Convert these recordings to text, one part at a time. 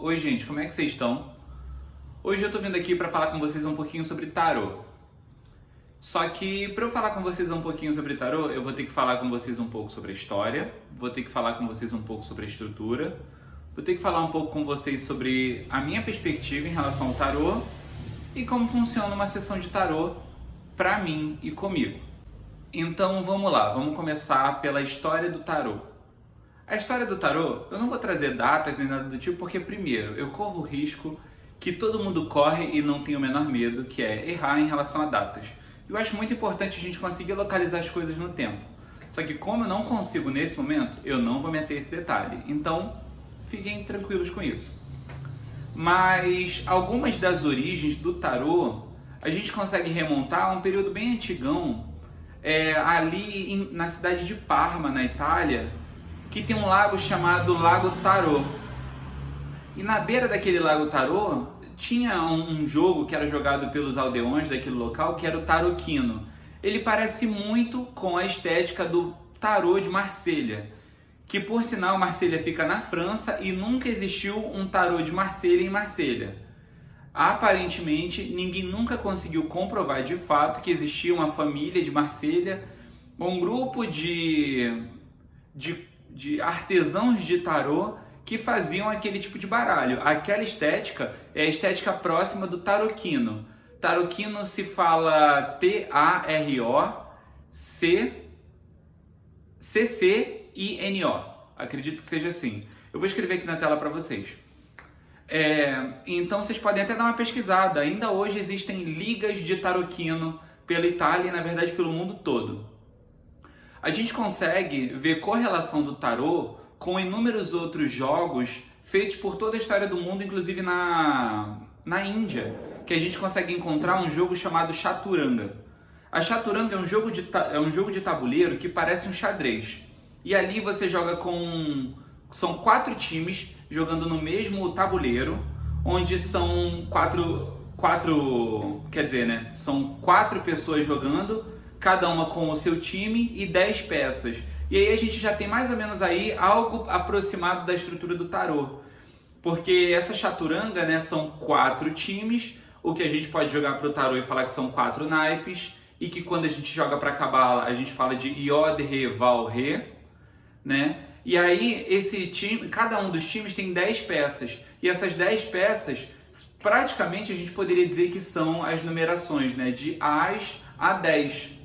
Oi gente, como é que vocês estão? Hoje eu tô vindo aqui para falar com vocês um pouquinho sobre tarô. Só que para eu falar com vocês um pouquinho sobre tarô, eu vou ter que falar com vocês um pouco sobre a história, vou ter que falar com vocês um pouco sobre a estrutura, vou ter que falar um pouco com vocês sobre a minha perspectiva em relação ao tarô e como funciona uma sessão de tarô para mim e comigo. Então vamos lá, vamos começar pela história do tarô. A história do tarô, eu não vou trazer datas nem nada do tipo, porque primeiro, eu corro o risco que todo mundo corre e não tem o menor medo, que é errar em relação a datas. Eu acho muito importante a gente conseguir localizar as coisas no tempo. Só que como eu não consigo nesse momento, eu não vou meter esse detalhe. Então, fiquem tranquilos com isso. Mas algumas das origens do tarô, a gente consegue remontar a um período bem antigão, na cidade de Parma, na Itália, que tem um lago chamado Lago Tarô. E na beira daquele Lago Tarô tinha um jogo que era jogado pelos aldeões daquele local, que era o Tarokino. Ele parece muito com a estética do Tarô de Marselha, que por sinal Marselha fica na França e nunca existiu um Tarô de Marselha em Marselha. Aparentemente, ninguém nunca conseguiu comprovar de fato que existia uma família de Marselha, um grupo de artesãos de tarô que faziam aquele tipo de baralho. Aquela estética é a estética próxima do tarokino. Tarokino se fala T-A-R-O-C-C-I-N-O. Acredito que seja assim. Eu vou escrever aqui na tela para vocês. Então vocês podem até dar uma pesquisada. Ainda hoje existem ligas de tarokino pela Itália e na verdade pelo mundo todo. A gente consegue ver correlação do tarô com inúmeros outros jogos feitos por toda a história do mundo, inclusive na Índia, que a gente consegue encontrar um jogo chamado Chaturanga. A Chaturanga é um jogo de tabuleiro que parece um xadrez. E ali você joga são 4 times jogando no mesmo tabuleiro, onde são são 4 pessoas jogando, cada uma com o seu time e 10 peças. E aí a gente já tem mais ou menos aí algo aproximado da estrutura do tarô. Porque essa chaturanga, né, são 4 times, o que a gente pode jogar para o tarô e falar que são 4 naipes, e que quando a gente joga para Cabala, a gente fala de Iod, Re, Val, Re, né? E aí esse time, cada um dos times tem 10 peças. E essas 10 peças, praticamente a gente poderia dizer que são as numerações, né, de As a 10.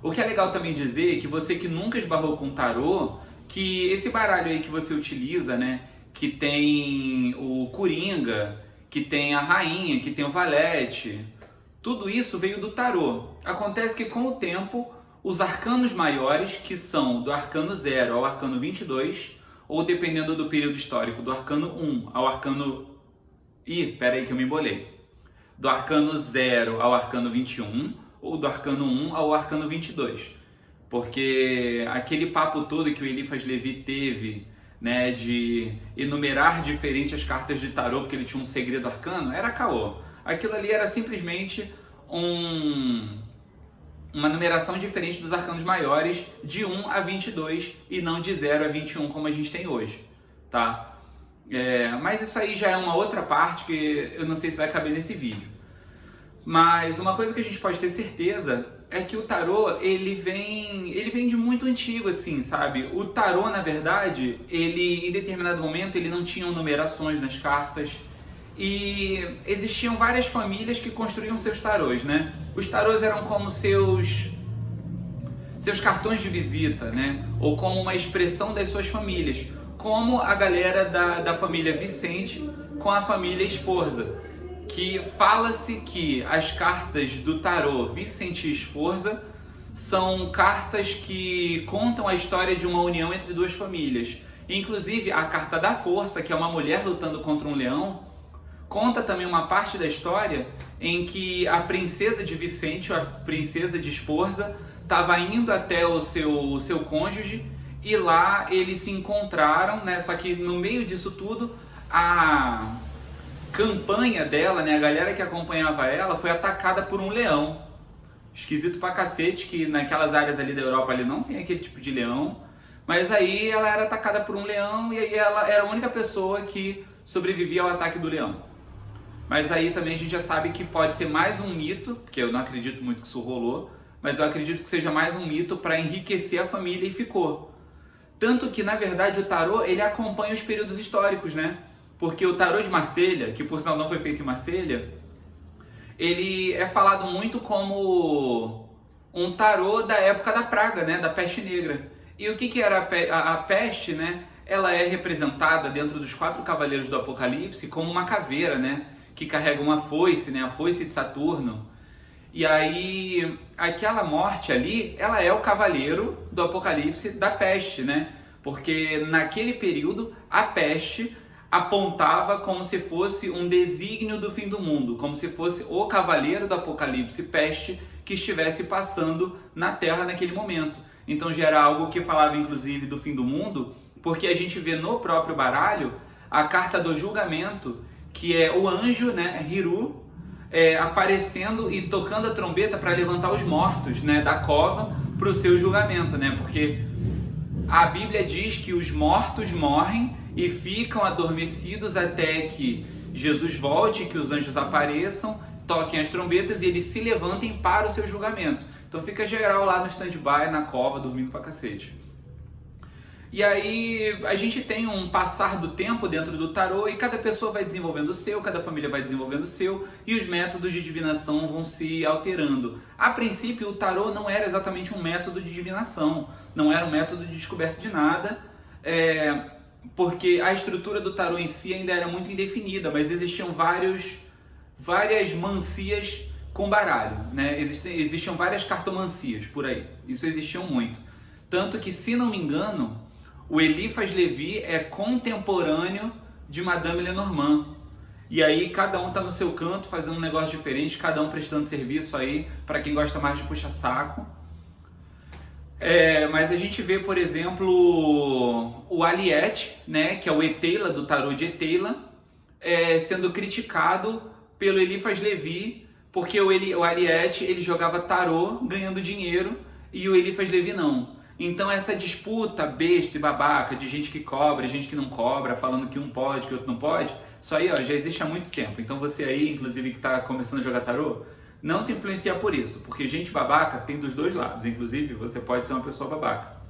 O que é legal também dizer é que você que nunca esbarrou com tarô, que esse baralho aí que você utiliza, né, que tem o Coringa, que tem a Rainha, que tem o Valete, tudo isso veio do tarô. Acontece que com o tempo, os arcanos maiores, que são do arcano 0 ao arcano 22, ou dependendo do período histórico, do arcano 1 ao arcano... peraí que eu me embolei. Do arcano 0 ao arcano 21, ou do arcano 1 ao arcano 22. Porque aquele papo todo que o Eliphas Levi teve, né, de enumerar diferente as cartas de tarô porque ele tinha um segredo arcano, era caô. Aquilo ali era simplesmente uma numeração diferente dos arcanos maiores de 1 a 22 e não de 0 a 21 como a gente tem hoje, tá? Mas isso aí já é uma outra parte que eu não sei se vai caber nesse vídeo. Mas uma coisa que a gente pode ter certeza é que o tarô, ele vem de muito antigo, assim, sabe? O tarô, na verdade, em determinado momento, ele não tinha numerações nas cartas. E existiam várias famílias que construíam seus tarôs, né? Os tarôs eram como seus cartões de visita, né? Ou como uma expressão das suas famílias. Como a galera da família Vicente com a família Sforza. Que fala-se que as cartas do tarô Vicente e Sforza são cartas que contam a história de uma união entre duas famílias. Inclusive, a carta da força, que é uma mulher lutando contra um leão, conta também uma parte da história em que a princesa de Vicente, a princesa de Sforza, estava indo até o seu cônjuge e lá eles se encontraram, né? Só que no meio disso tudo, a campanha dela, né, a galera que acompanhava ela, foi atacada por um leão. Esquisito pra cacete, que naquelas áreas ali da Europa ali não tem aquele tipo de leão. Mas aí ela era atacada por um leão e aí ela era a única pessoa que sobrevivia ao ataque do leão. Mas aí também a gente já sabe que pode ser mais um mito, porque eu não acredito muito que isso rolou, mas eu acredito que seja mais um mito para enriquecer a família e ficou. Tanto que, na verdade, o tarô, ele acompanha os períodos históricos, né? Porque o tarô de Marselha, que por sinal não foi feito em Marselha, ele é falado muito como um tarô da época da praga, né? Da peste negra. E o que era a peste, né? Ela é representada dentro dos 4 cavaleiros do Apocalipse como uma caveira, né? Que carrega uma foice, né? A foice de Saturno. E aí, aquela morte ali, ela é o cavaleiro do Apocalipse da peste, né? Porque naquele período, a peste apontava como se fosse um desígnio do fim do mundo, como se fosse o cavaleiro do Apocalipse, peste, que estivesse passando na Terra naquele momento. Então já era algo que falava inclusive do fim do mundo, porque a gente vê no próprio baralho a carta do julgamento, que é o anjo, né, Hiru, aparecendo e tocando a trombeta para levantar os mortos, né, da cova para o seu julgamento, né? Porque a Bíblia diz que os mortos morrem e ficam adormecidos até que Jesus volte, que os anjos apareçam, toquem as trombetas e eles se levantem para o seu julgamento. Então fica geral lá no stand-by, na cova, dormindo pra cacete. E aí a gente tem um passar do tempo dentro do tarô e cada pessoa vai desenvolvendo o seu, cada família vai desenvolvendo o seu e os métodos de divinação vão se alterando. A princípio o tarô não era exatamente um método de divinação, não era um método de descoberta de nada, porque a estrutura do tarô em si ainda era muito indefinida, mas existiam várias mancias com baralho, né? Existiam várias cartomancias por aí, isso existiam muito. Tanto que, se não me engano, o Eliphas Levi é contemporâneo de Madame Lenormand. E aí cada um tá no seu canto fazendo um negócio diferente, cada um prestando serviço aí para quem gosta mais de puxa-saco. Mas a gente vê, por exemplo, o Aliette, né, que é o Eteila do tarô de Eteila, sendo criticado pelo Eliphas Levi, porque o Aliette ele jogava tarô ganhando dinheiro e o Eliphas Levi não. Então essa disputa besta e babaca de gente que cobra e gente que não cobra, falando que um pode, que o outro não pode, isso aí já existe há muito tempo. Então você aí, inclusive, que está começando a jogar tarô, não se influencia por isso, porque gente babaca tem dos dois lados, inclusive você pode ser uma pessoa babaca.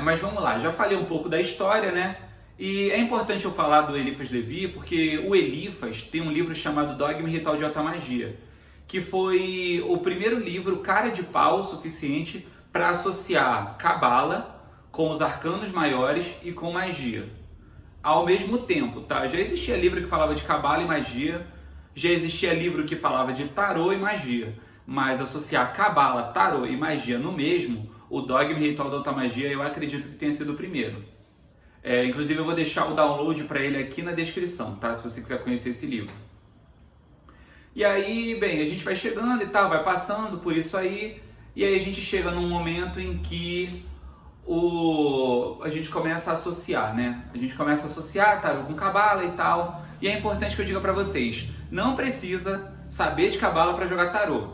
Mas vamos lá, já falei um pouco da história, né? E é importante eu falar do Eliphas Levi, porque o Eliphas tem um livro chamado Dogma e Ritual de Alta Magia, que foi o primeiro livro cara de pau o suficiente para associar Cabala com os arcanos maiores e com magia. Ao mesmo tempo, tá? Já existia livro que falava de Cabala e magia, já existia livro que falava de tarô e magia, mas associar Cabala, tarô e magia no mesmo, o Dogma e Ritual da Alta Magia, eu acredito que tenha sido o primeiro. Inclusive eu vou deixar o download para ele aqui na descrição, tá? Se você quiser conhecer esse livro. E aí, bem, a gente vai chegando e tal, vai passando por isso aí, e aí a gente chega num momento em que a gente começa a associar, né? A gente começa a associar tarô com Cabala e tal, e é importante que eu diga para vocês, não precisa saber de Cabala para jogar tarô,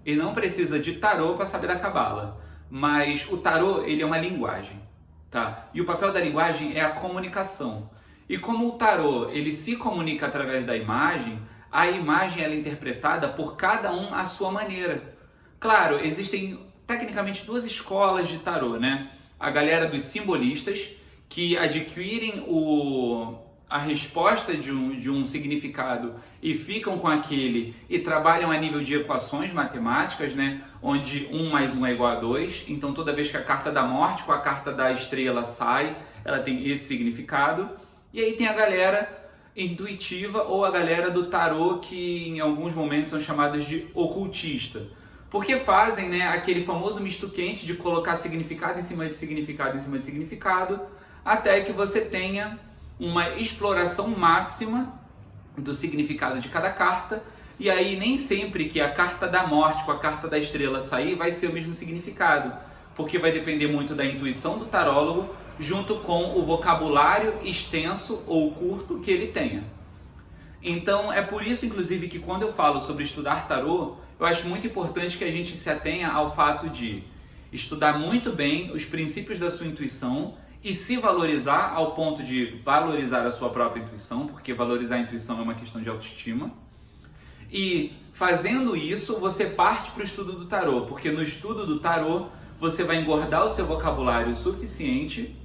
e não precisa de tarô para saber da Cabala, mas o tarô, ele é uma linguagem, tá? E o papel da linguagem é a comunicação. E como o tarô, ele se comunica através da imagem, a imagem ela é interpretada por cada um à sua maneira. Claro, existem tecnicamente 2 escolas de tarô, né? A galera dos simbolistas, que adquirem a resposta de um significado e ficam com aquele e trabalham a nível de equações matemáticas, né? Onde 1 mais 1 é igual a 2. Então toda vez que a carta da morte com a carta da estrela sai, ela tem esse significado. E aí tem a galera intuitiva ou a galera do tarô que em alguns momentos são chamados de ocultista. Porque fazem, né, aquele famoso misto quente de colocar significado em cima de significado em cima de significado, até que você tenha uma exploração máxima do significado de cada carta, e aí nem sempre que a carta da morte com a carta da estrela sair vai ser o mesmo significado, porque vai depender muito da intuição do tarólogo, junto com o vocabulário extenso ou curto que ele tenha. Então é por isso, inclusive, que quando eu falo sobre estudar tarô, eu acho muito importante que a gente se atenha ao fato de estudar muito bem os princípios da sua intuição e se valorizar ao ponto de valorizar a sua própria intuição, porque valorizar a intuição é uma questão de autoestima. E fazendo isso, você parte para o estudo do tarô, porque no estudo do tarô você vai engordar o seu vocabulário o suficiente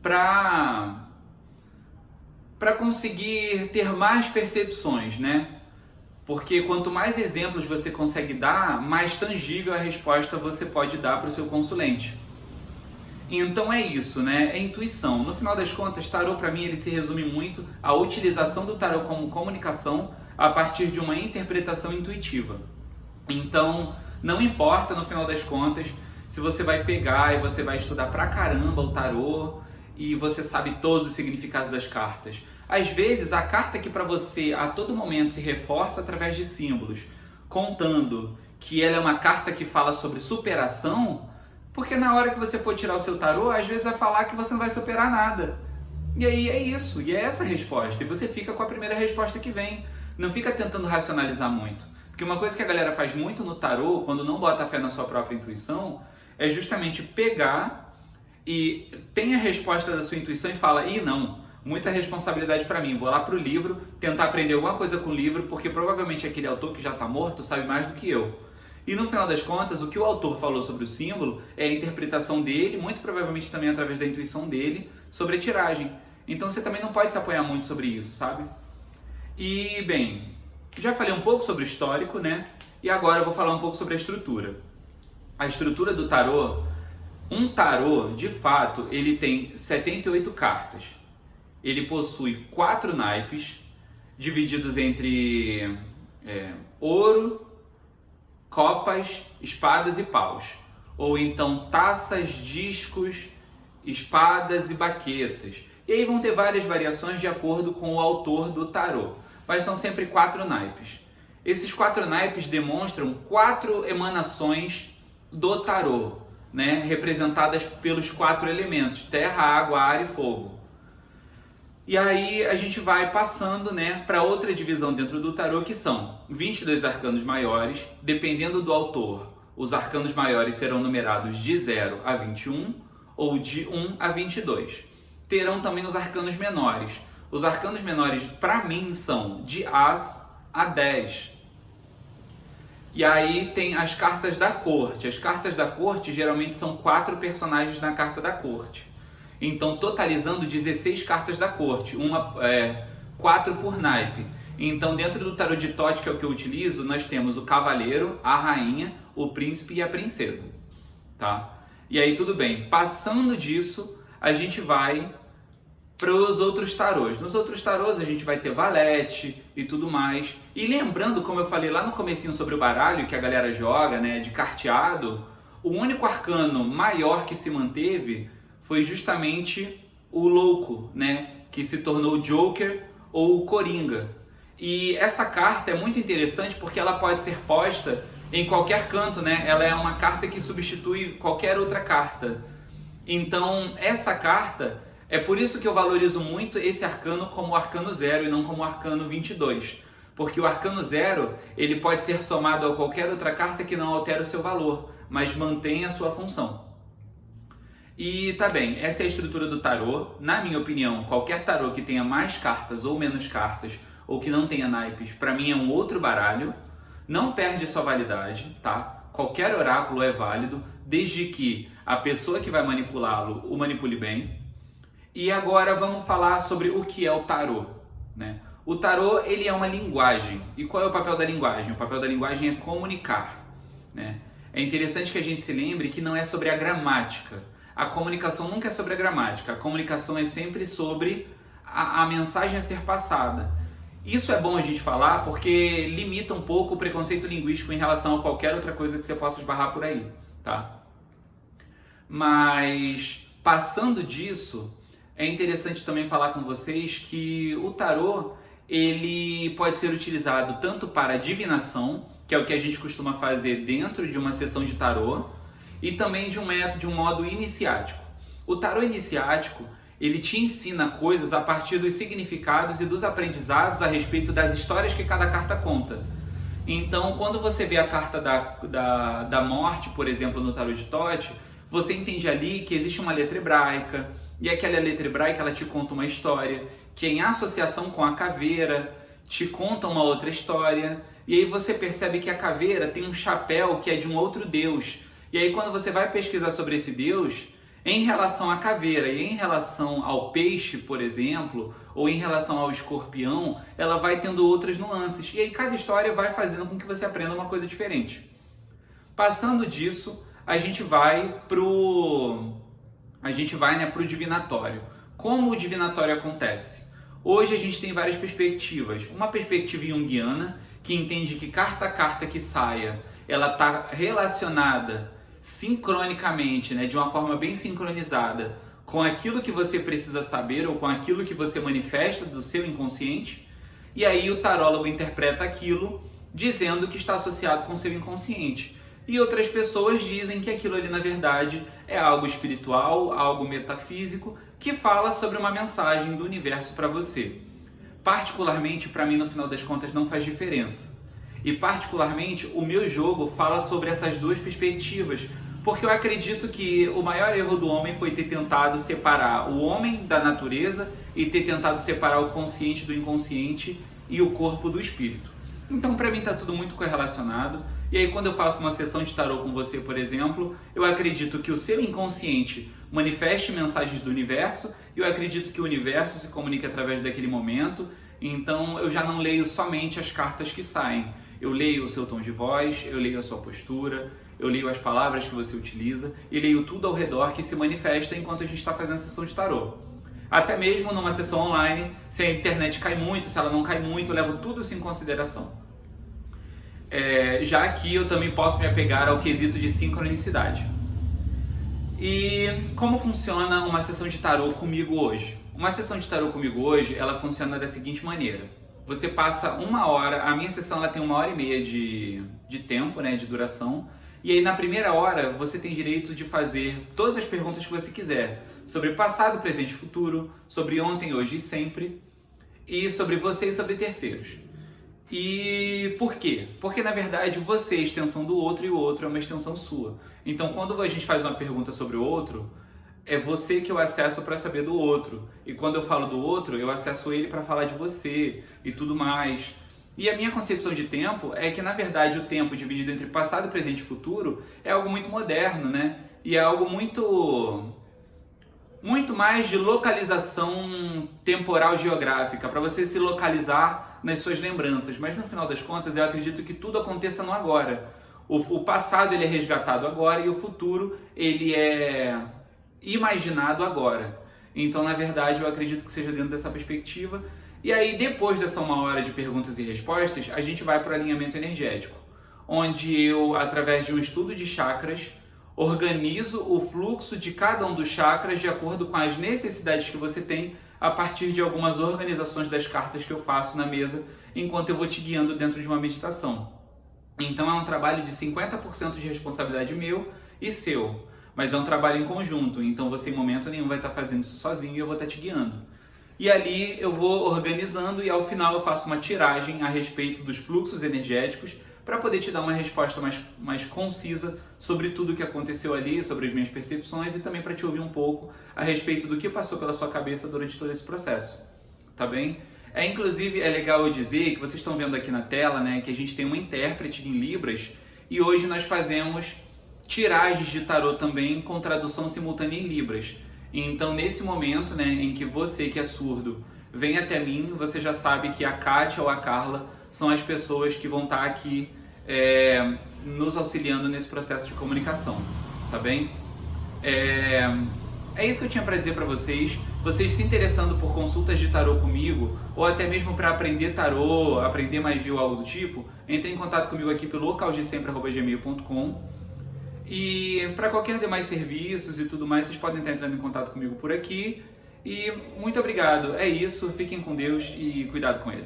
para conseguir ter mais percepções, né? Porque quanto mais exemplos você consegue dar, mais tangível a resposta você pode dar para o seu consulente. Então é isso, né? É intuição. No final das contas, tarô para mim ele se resume muito à utilização do tarô como comunicação a partir de uma interpretação intuitiva. Então, não importa no final das contas se você vai pegar e você vai estudar pra caramba o tarô e você sabe todos os significados das cartas. Às vezes, a carta que para você a todo momento se reforça através de símbolos, contando que ela é uma carta que fala sobre superação, porque na hora que você for tirar o seu tarô, às vezes vai falar que você não vai superar nada. E aí é isso, e é essa a resposta. E você fica com a primeira resposta que vem. Não fica tentando racionalizar muito. Porque uma coisa que a galera faz muito no tarô, quando não bota fé na sua própria intuição, é justamente pegar e tem a resposta da sua intuição e fala, ih, não, muita responsabilidade para mim, vou lá pro livro, tentar aprender alguma coisa com o livro, porque provavelmente aquele autor que já está morto sabe mais do que eu. E no final das contas, o que o autor falou sobre o símbolo é a interpretação dele, muito provavelmente também através da intuição dele, sobre a tiragem. Então você também não pode se apoiar muito sobre isso, sabe? E, bem, já falei um pouco sobre o histórico, né? E agora eu vou falar um pouco sobre a estrutura. A estrutura do tarô, um tarô, de fato, ele tem 78 cartas. Ele possui 4 naipes, divididos entre ouro, copas, espadas e paus. Ou então taças, discos, espadas e baquetas. E aí vão ter várias variações de acordo com o autor do tarô. Mas são sempre 4 naipes. Esses 4 naipes demonstram 4 emanações do tarô, né? Representadas pelos 4 elementos, terra, água, ar e fogo. E aí a gente vai passando, né, para outra divisão dentro do tarô, que são 22 arcanos maiores. Dependendo do autor, os arcanos maiores serão numerados de 0 a 21 ou de 1 a 22. Terão também os arcanos menores. Os arcanos menores, para mim, são de As a 10. E aí tem as cartas da corte. As cartas da corte geralmente são 4 personagens na carta da corte. Então, totalizando 16 cartas da corte, 4 por naipe. Então, dentro do tarô de Thoth, que é o que eu utilizo, nós temos o cavaleiro, a rainha, o príncipe e a princesa. Tá? E aí, tudo bem. Passando disso, a gente vai para os outros tarôs. Nos outros tarôs a gente vai ter valete e tudo mais. E lembrando, como eu falei lá no comecinho sobre o baralho que a galera joga, né, de carteado, o único arcano maior que se manteve foi justamente o louco, né, que se tornou o Joker ou o Coringa. E essa carta é muito interessante porque ela pode ser posta em qualquer canto, né? Ela é uma carta que substitui qualquer outra carta. Então, essa carta, é por isso que eu valorizo muito esse arcano como o arcano 0 e não como o arcano 22. Porque o arcano 0, ele pode ser somado a qualquer outra carta que não altera o seu valor, mas mantém a sua função. E tá bem, essa é a estrutura do tarô. Na minha opinião, qualquer tarô que tenha mais cartas ou menos cartas, ou que não tenha naipes, para mim é um outro baralho. Não perde sua validade, tá? Qualquer oráculo é válido, desde que a pessoa que vai manipulá-lo o manipule bem. E agora vamos falar sobre o que é o tarô, né? O tarô, ele é uma linguagem. E qual é o papel da linguagem? O papel da linguagem é comunicar, né? É interessante que a gente se lembre que não é sobre a gramática. A comunicação nunca é sobre a gramática. A comunicação é sempre sobre a mensagem a ser passada. Isso é bom a gente falar porque limita um pouco o preconceito linguístico em relação a qualquer outra coisa que você possa esbarrar por aí, tá? Mas, passando disso, é interessante também falar com vocês que o tarô, ele pode ser utilizado tanto para divinação, que é o que a gente costuma fazer dentro de uma sessão de tarô, e também de um modo iniciático. O tarô iniciático, ele te ensina coisas a partir dos significados e dos aprendizados a respeito das histórias que cada carta conta. Então, quando você vê a carta da morte, por exemplo, no tarô de Thoth, você entende ali que existe uma letra hebraica, e aquela letra hebraica ela te conta uma história, que em associação com a caveira te conta uma outra história, e aí você percebe que a caveira tem um chapéu que é de um outro deus, e aí quando você vai pesquisar sobre esse deus, em relação à caveira e em relação ao peixe, por exemplo, ou em relação ao escorpião, ela vai tendo outras nuances. E aí cada história vai fazendo com que você aprenda uma coisa diferente. Passando disso, a gente vai pro divinatório. Como o divinatório acontece? Hoje a gente tem várias perspectivas. Uma perspectiva junguiana, que entende que carta que saia, ela está relacionada sincronicamente, de uma forma bem sincronizada com aquilo que você precisa saber ou com aquilo que você manifesta do seu inconsciente, e aí o tarólogo interpreta aquilo dizendo que está associado com o seu inconsciente. E outras pessoas dizem que aquilo ali na verdade é algo espiritual, algo metafísico, que fala sobre uma mensagem do universo para você. Particularmente, para mim, no final das contas, não faz diferença. E particularmente o meu jogo fala sobre essas duas perspectivas, porque eu acredito que o maior erro do homem foi ter tentado separar o homem da natureza e ter tentado separar o consciente do inconsciente e o corpo do espírito. Então para mim está tudo muito correlacionado, e aí quando eu faço uma sessão de tarô com você, por exemplo, eu acredito que o seu inconsciente manifeste mensagens do universo, e eu acredito que o universo se comunique através daquele momento. Então eu já não leio somente as cartas que saem. Eu leio o seu tom de voz, eu leio a sua postura, eu leio as palavras que você utiliza e leio tudo ao redor que se manifesta enquanto a gente está fazendo a sessão de tarô. Até mesmo numa sessão online, se a internet cai muito, se ela não cai muito, eu levo tudo isso em consideração. Já que eu também posso me apegar ao quesito de sincronicidade. E como funciona uma sessão de tarô comigo hoje? Uma sessão de tarô comigo hoje, ela funciona da seguinte maneira. Você passa 1 hora, a minha sessão ela tem 1h30 de tempo, de duração. E aí na primeira hora você tem direito de fazer todas as perguntas que você quiser. Sobre passado, presente e futuro, sobre ontem, hoje e sempre. E sobre você e sobre terceiros. E por quê? Porque na verdade você é a extensão do outro e o outro é uma extensão sua. Então quando a gente faz uma pergunta sobre o outro, é você que eu acesso para saber do outro. E quando eu falo do outro, eu acesso ele para falar de você e tudo mais. E a minha concepção de tempo é que, na verdade, o tempo dividido entre passado, presente e futuro é algo muito moderno, E é algo muito mais de localização temporal geográfica, para você se localizar nas suas lembranças. Mas, no final das contas, eu acredito que tudo aconteça no agora. O passado ele é resgatado agora e o futuro ele é imaginado agora. Então, na verdade, eu acredito que seja dentro dessa perspectiva. E aí, depois dessa 1 hora de perguntas e respostas, a gente vai para o alinhamento energético, onde eu, através de um estudo de chakras, organizo o fluxo de cada um dos chakras de acordo com as necessidades que você tem, a partir de algumas organizações das cartas que eu faço na mesa, enquanto eu vou te guiando dentro de uma meditação. Então, é um trabalho de 50% de responsabilidade meu e seu. Mas é um trabalho em conjunto, então você em momento nenhum vai estar fazendo isso sozinho e eu vou estar te guiando. E ali eu vou organizando e ao final eu faço uma tiragem a respeito dos fluxos energéticos para poder te dar uma resposta mais concisa sobre tudo o que aconteceu ali, sobre as minhas percepções e também para te ouvir um pouco a respeito do que passou pela sua cabeça durante todo esse processo. Tá bem? Inclusive é legal eu dizer que vocês estão vendo aqui na tela, que a gente tem uma intérprete em Libras e hoje nós fazemos tiragens de tarô também com tradução simultânea em Libras. Então, nesse momento, em que você que é surdo vem até mim, você já sabe que a Kátia ou a Carla são as pessoas que vão estar aqui nos auxiliando nesse processo de comunicação, tá bem? É isso que eu tinha para dizer para vocês. Vocês se interessando por consultas de tarô comigo, ou até mesmo para aprender tarô, aprender magia ou algo do tipo, entre em contato comigo aqui pelo localdesempre@gmail.com. E para qualquer demais serviços e tudo mais, vocês podem estar entrando em contato comigo por aqui. E muito obrigado. É isso. Fiquem com Deus e cuidado com ele.